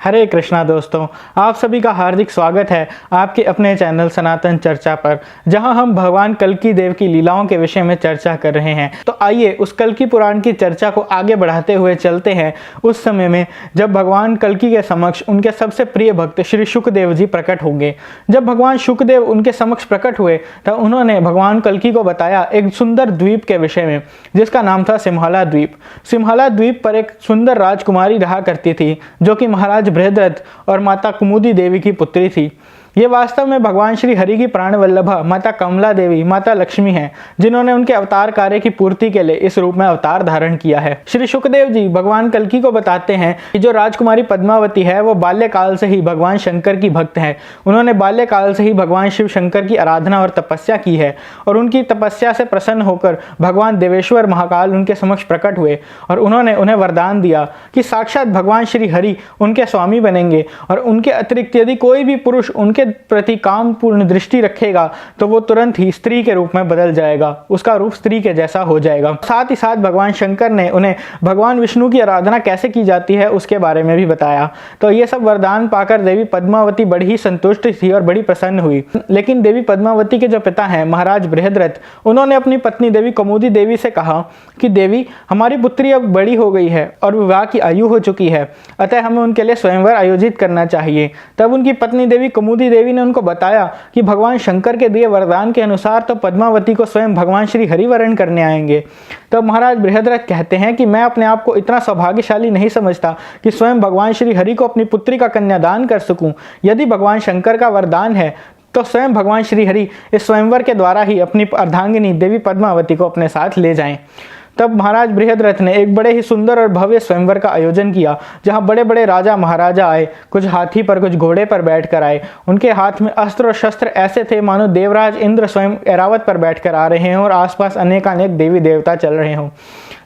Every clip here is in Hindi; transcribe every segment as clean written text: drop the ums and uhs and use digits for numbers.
हरे कृष्णा दोस्तों, आप सभी का हार्दिक स्वागत है आपके अपने चैनल सनातन चर्चा पर, जहां हम भगवान कल्की देव की लीलाओं के विषय में चर्चा कर रहे हैं। तो आइए उस कल्की पुराण की चर्चा को आगे बढ़ाते हुए चलते हैं उस समय में जब भगवान कल्की के समक्ष उनके सबसे प्रिय भक्त श्री शुकदेव जी प्रकट होंगे। जब भगवान शुकदेव उनके समक्ष प्रकट हुए तब उन्होंने भगवान कल्की को बताया एक सुंदर द्वीप के विषय में, जिसका नाम था सिम्हाला द्वीप। सिम्हाला द्वीप पर एक सुंदर राजकुमारी रहा करती थी जो कि महाराज बृहद्रथ और माता कुमुदी देवी की पुत्री थी। ये वास्तव में भगवान श्री हरि की प्राण वल्लभा माता कमला देवी, माता लक्ष्मी हैं, जिन्होंने उनके अवतार कार्य की पूर्ति के लिए इस रूप में अवतार धारण किया है। श्री शुकदेव जी भगवान कल्की को बताते हैं कि जो राजकुमारी पद्मावती है वो बाल्यकाल से ही भगवान शंकर की भक्त है। उन्होंने बाल्यकाल से ही भगवान शिव शंकर की आराधना और तपस्या की है और उनकी तपस्या से प्रसन्न होकर भगवान देवेश्वर महाकाल उनके समक्ष प्रकट हुए और उन्होंने उन्हें वरदान दिया कि साक्षात भगवान श्री हरि उनके स्वामी बनेंगे और उनके अतिरिक्त यदि कोई भी पुरुष उनके प्रति कामपूर्ण दृष्टि रखेगा तो वो तुरंत ही स्त्री के रूप में बदल जाएगा, उसका रूप स्त्री के जैसा हो जाएगा। साथ ही साथ भगवान शंकर ने उन्हें भगवान विष्णु की आराधना कैसे की जाती है उसके बारे में भी बताया। तो ये सब वरदान पाकर देवी पद्मावती बड़ी ही संतुष्ट थी और बड़ी प्रसन्न हुई। लेकिन देवी पद्मावती के जो पिता हैं महाराज बृहद्रथ, उन्होंने अपनी पत्नी देवी कुमुदी देवी से कहा कि देवी, हमारी पुत्री अब बड़ी हो गई है और विवाह की आयु हो चुकी है, अतः हमें उनके लिए स्वयंवर आयोजित करना चाहिए। तब उनकी पत्नी देवी कुमुदी देवी ने उनको बताया कि भगवान शंकर के दिए वरदान के अनुसार तो पद्मावती को स्वयं भगवान श्री हरि वरण करने आएंगे। तब महाराज बृहद्रथ कहते हैं कि मैं अपने आप को इतना सौभाग्यशाली नहीं समझता कि स्वयं भगवान श्री हरि को अपनी पुत्री का कन्यादान कर सकूं। यदि भगवान शंकर का वरदान है तो स्वयं भगवान श्री हरि इस स्वयंवर के द्वारा ही अपनी अर्धांगिनी देवी पद्मावती को अपने साथ ले जाएं। तब महाराज बृहद्रथ ने एक बड़े ही सुंदर और भव्य स्वयंवर का आयोजन किया, जहां बड़े बड़े राजा महाराजा आए, कुछ हाथी पर कुछ घोड़े पर बैठकर आए। उनके हाथ में अस्त्र और शस्त्र ऐसे थे मानो देवराज इंद्र स्वयं ऐरावत पर बैठकर आ रहे हैं और आसपास अनेकानेक देवी देवता चल रहे हों।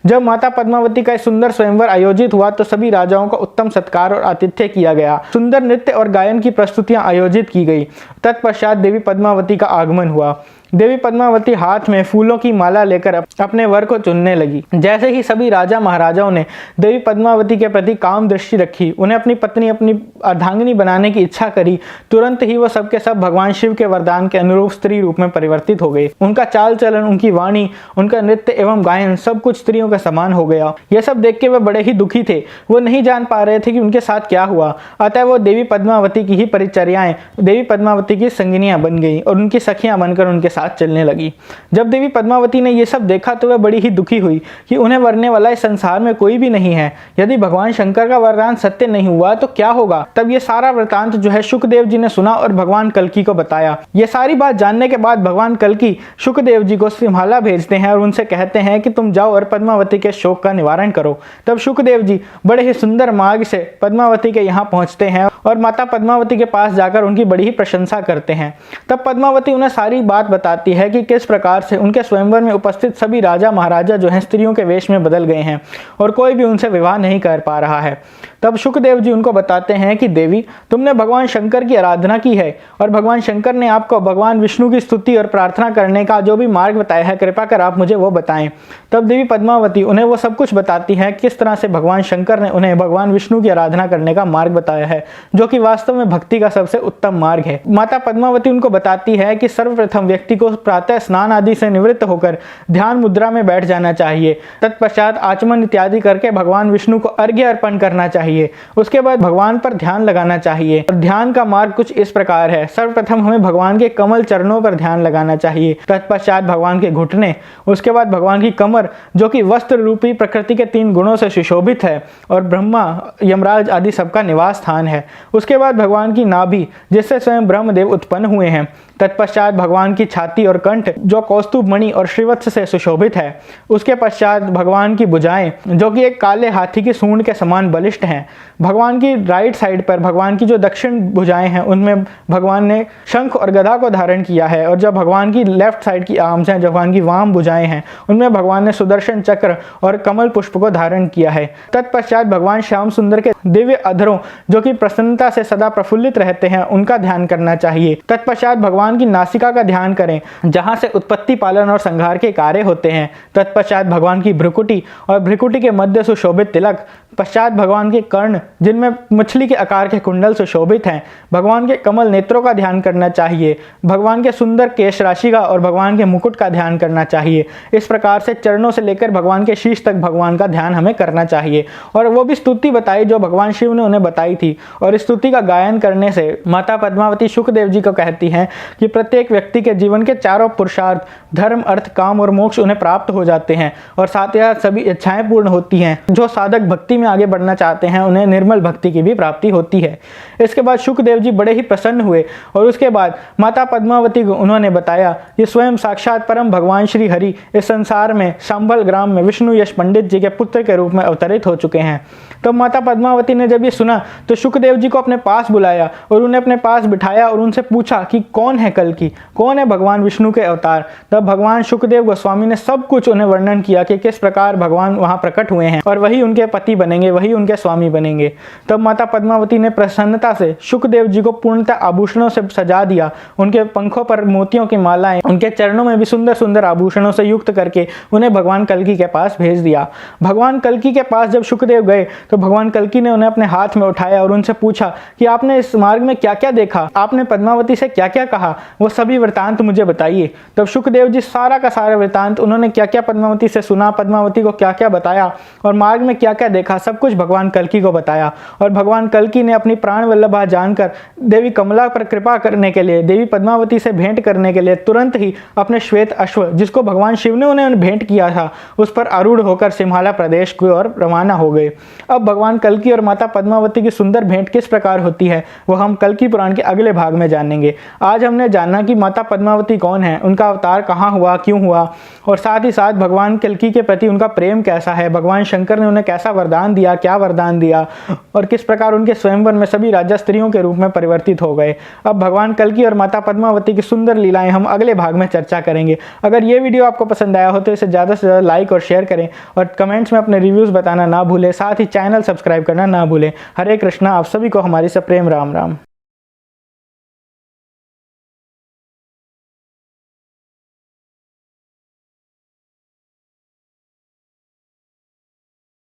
जब माता पद्मावती का सुंदर स्वयंवर आयोजित हुआ तो सभी राजाओं का उत्तम सत्कार और आतिथ्य किया गया। सुंदर नृत्य और गायन की प्रस्तुतियां आयोजित की गई। तत्पश्चात देवी पद्मावती का आगमन हुआ। देवी पद्मावती हाथ में फूलों की माला लेकर अपने वर को चुनने लगी। जैसे ही सभी राजा महाराजाओं ने देवी पद्मावती के प्रति काम दृष्टि रखी, उन्हें अपनी पत्नी अपनी अर्धांगिनी बनाने की इच्छा करी, तुरंत ही वो सबके सब भगवान शिव के वरदान के अनुरूप स्त्री रूप में परिवर्तित हो गए। उनका चाल चलन, उनकी वाणी, उनका नृत्य एवं गायन सब कुछ स्त्रियों के समान हो गया। यह सब देख के वे बड़े ही दुखी थे। वो नहीं जान पा रहे थे कि उनके साथ क्या हुआ। अतः वो देवी पद्मावती की ही परिचर्याएं देवी पद्मावती की संगिनियां बन गई और उनकी सखियां बनकर उनके साथ चलने लगी। जब देवी पद्मावती ने यह सब देखा तो वह बड़ी ही दुखी हुई कि उन्हें वरने वाला इस संसार में कोई भी नहीं है। यदि भगवान शंकर का वरदान सत्य नहीं हुआ तो क्या होगा। तब ये सारा वृतांत जो है शुकदेव जी ने सुना और भगवान कल्की को बताया। ये सारी बात जानने के बाद भगवान कल्की शुकदेव जी को सिम्हाला भेजते हैं और उनसे कहते हैं कि तुम जाओ और पद्मावती के शोक का निवारण करो। तब शुकदेव जी बड़े ही सुंदर मार्ग से पद्मावती के यहाँ पहुंचते हैं और माता पद्मावती के पास जाकर उनकी बड़ी ही प्रशंसा करते हैं। तब पद्मावती उन्हें सारी बात बताती है कि किस प्रकार से उनके स्वयंवर में उपस्थित सभी राजा महाराजा जो हैं स्त्रियों के वेश में बदल गए हैं और कोई भी उनसे विवाह नहीं कर पा रहा है। तब शुकदेव जी उनको बताते हैं कि देवी, तुमने भगवान शंकर की आराधना की है और भगवान शंकर ने आपको भगवान विष्णु की स्तुति और प्रार्थना करने का जो भी मार्ग बताया है, कृपा कर आप मुझे वो बताएं। तब देवी पद्मावती उन्हें वो सब कुछ बताती है किस तरह से भगवान शंकर ने उन्हें भगवान विष्णु की आराधना करने का मार्ग बताया है, जो कि वास्तव में भक्ति का सबसे उत्तम मार्ग है। माता पद्मावती उनको बताती है कि सर्वप्रथम व्यक्ति को प्रातः स्नान आदि से निवृत्त होकर ध्यान मुद्रा में बैठ जाना चाहिए। तत्पश्चात आचमन इत्यादि करके भगवान विष्णु को अर्घ्य अर्पण करना चाहिए। उसके बाद भगवान पर ध्यान लगाना चाहिए। और ध्यान का मार्ग कुछ इस प्रकार है। सर्वप्रथम हमें भगवान के कमल चरणों पर ध्यान लगाना चाहिए। तत्पश्चात भगवान के घुटने, उसके बाद भगवान की कमर जो कि वस्त्र रूपी प्रकृति के 3 गुणों से सुशोभित है और ब्रह्मा, यमराज आदि सबका निवास स्थान है। उसके बाद भगवान की नाभि जिससे स्वयं ब्रह्मदेव उत्पन्न हुए हैं। तत्पश्चात भगवान की छाती और कंठ जो कौस्तुभ मणि और श्रीवत्स से सुशोभित है। उसके पश्चात भगवान की भुजाएं जो कि एक काले हाथी की सूंड के समान बलिष्ठ हैं। भगवान की राइट साइड पर भगवान की जो दक्षिण भुजाएं हैं उनमें भगवान ने शंख और गदा को धारण किया है और जब भगवान की लेफ्ट साइड की आर्म्स हैं, भगवान की वाम भुजाएं हैं, उनमें भगवान ने सुदर्शन चक्र और कमल पुष्प को धारण किया है। तत्पश्चात भगवान श्याम सुंदर के दिव्य अधरों जो कि प्रसन्नता से सदा प्रफुल्लित रहते हैं उनका ध्यान करना चाहिए। तत्पश्चात भगवान की नासिका का ध्यान करें जहां से उत्पत्ति, पालन और संहार के कार्य होते हैं। तत्पश्चात भगवान की भ्रुकुटी और भ्रुकुटी के मध्य सुशोभित तिलक, पश्चात भगवान के कर्ण जिनमें मछली के आकार के कुंडल सुशोभित हैं, भगवान के कमल नेत्रों का ध्यान करना चाहिए, भगवान के सुंदर केश राशि का और भगवान के मुकुट का ध्यान करना चाहिए। इस प्रकार से चरणों से लेकर भगवान के शीश तक भगवान का ध्यान हमें करना चाहिए। और वो भी स्तुति बताई जो भगवान शिव ने उन्हें बताई थी। और इस स्तुति का गायन करने से माता पद्मावती शुकदेव जी को कहती हैं कि प्रत्येक व्यक्ति के जीवन के चारों पुरुषार्थ धर्म, अर्थ, काम और मोक्ष उन्हें प्राप्त हो जाते हैं और साथ ही साथ सभी इच्छाएं पूर्ण होती हैं। जो साधक भक्ति में आगे बढ़ना चाहते हैं उन्हें निर्मल भक्ति की भी प्राप्ति होती है। इसके बाद शुकदेव जी बड़े ही प्रसन्न हुए और उसके बाद माता पद्मावती को उन्होंने बताया कि स्वयं साक्षात परम भगवान श्री हरि इस संसार में संभल ग्राम में विष्णु यश पंडित जी के पुत्र के रूप में अवतरित हो चुके हैं। तो माता पद्मावती ने जब ये सुना तो शुकदेव जी को अपने पास बुलाया और उन्हें अपने पास बिठाया और उनसे पूछा कि कौन है कल्कि, कौन है भगवान विष्णु के अवतार। तब भगवान शुकदेव गोस्वामी ने सब कुछ उन्हें वर्णन किया कि किस प्रकार भगवान वहां प्रकट हुए हैं और वही उनके पति बनेंगे, वही उनके स्वामी बनेंगे। तब माता पद्मावती ने प्रसन्नता से शुकदेव जी को पूर्णतः आभूषणों से सजा दिया। उनके पंखों पर मोतियों की मालाएं, उनके चरणों में भी सुंदर सुंदर आभूषणों से युक्त करके उन्हें भगवान कल्कि के पास भेज दिया। भगवान कल्कि के पास जब शुकदेव गए तो भगवान कल्कि ने उन्हें अपने हाथ में उठाया और उनसे पूछा कि आपने इस मार्ग में क्या क्या देखा, आपने पद्मावती से क्या क्या कहा, वो सभी वृतांत मुझे बताइए। तब शुकदेव जी सारा का सारा वृतांत, उन्होंने क्या क्या पद्मावती से सुना, पद्मावती को क्या क्या बताया और मार्ग में क्या क्या देखा, सब कुछ भगवान कल्कि को बताया। और भगवान कल्कि ने अपनी प्राण वल्लभा जानकर देवी कमला पर कृपा करने के लिए, देवी पद्मावती से भेंट करने के लिए तुरंत ही अपने श्वेत अश्व, जिसको भगवान शिव ने उन्हें भेंट किया था, उस पर आरूढ़ होकर सिमहाला प्रदेश की ओर रवाना हो गए। अब भगवान कल्कि और माता पद्मावती की सुंदर भेंट किस प्रकार होती है वो हम कल्कि पुराण के अगले भाग में जानेंगे। आज हमने जाना कि माता पद्मावती कौन है, उनका अवतार कहाँ हुआ, क्यों हुआ और साथ ही साथ भगवान कल्कि के प्रति उनका प्रेम कैसा है, भगवान शंकर ने उन्हें कैसा वरदान दिया, क्या वरदान दिया और किस प्रकार उनके स्वयंवर में सभी राजा स्त्रियों के रूप में परिवर्तित हो गए। अब भगवान कल्कि और माता पद्मावती की सुंदर लीलाएं हम अगले भाग में चर्चा करेंगे। अगर ये वीडियो आपको पसंद आया हो तो इसे ज़्यादा से ज़्यादा लाइक और शेयर करें और कमेंट्स में अपने रिव्यूज़ बताना ना भूलें। साथ ही चैनल सब्सक्राइब करना ना भूलें। हरे कृष्णा। आप सभी को हमारी सप्रेम राम राम।